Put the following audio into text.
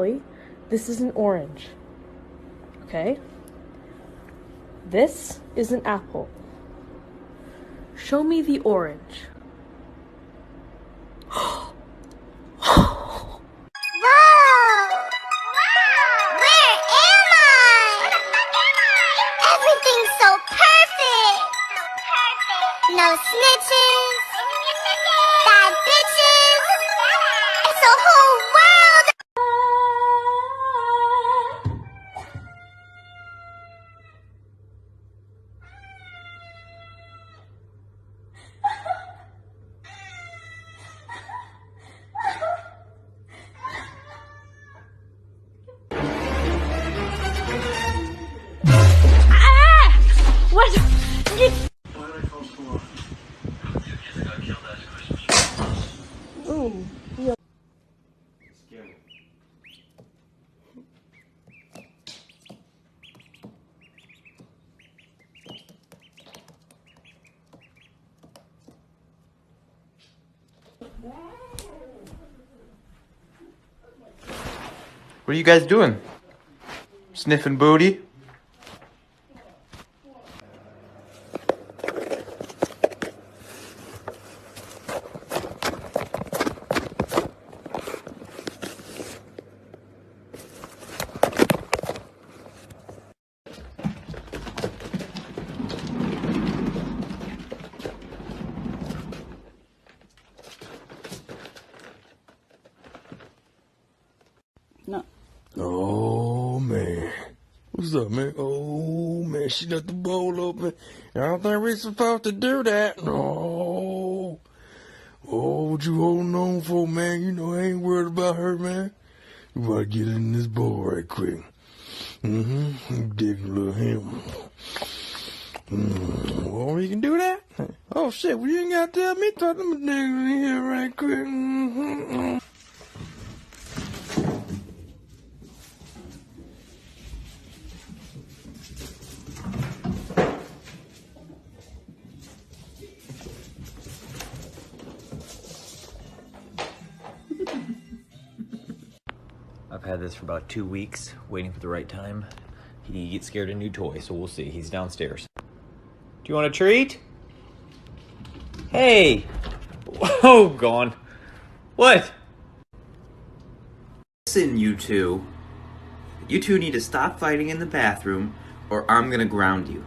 Kelly, this is an orange. Okay? This is an apple. Show me the orange. No snitches, bad bitches, it's a whole world. What? Ooh, yeah. What are you guys doing? Sniffing booty? No. Oh, man. What's up, man? Oh, man, she left the bowl open. I don't think we're supposed to do that. No. Oh, what you holding on for, man? You know I ain't worried about her, man. You better get in this bowl right quick. Dig a little him. Well, you can do that? Oh, shit, well, you ain't got to tell me. Thought I'm dig in here right quick. I've had this for about 2 weeks, waiting for the right time. He gets scared of new toys, so we'll see. He's downstairs. Do you want a treat? Hey! Oh, gone. What? Listen, you two. You two need to stop fighting in the bathroom, or I'm gonna ground you.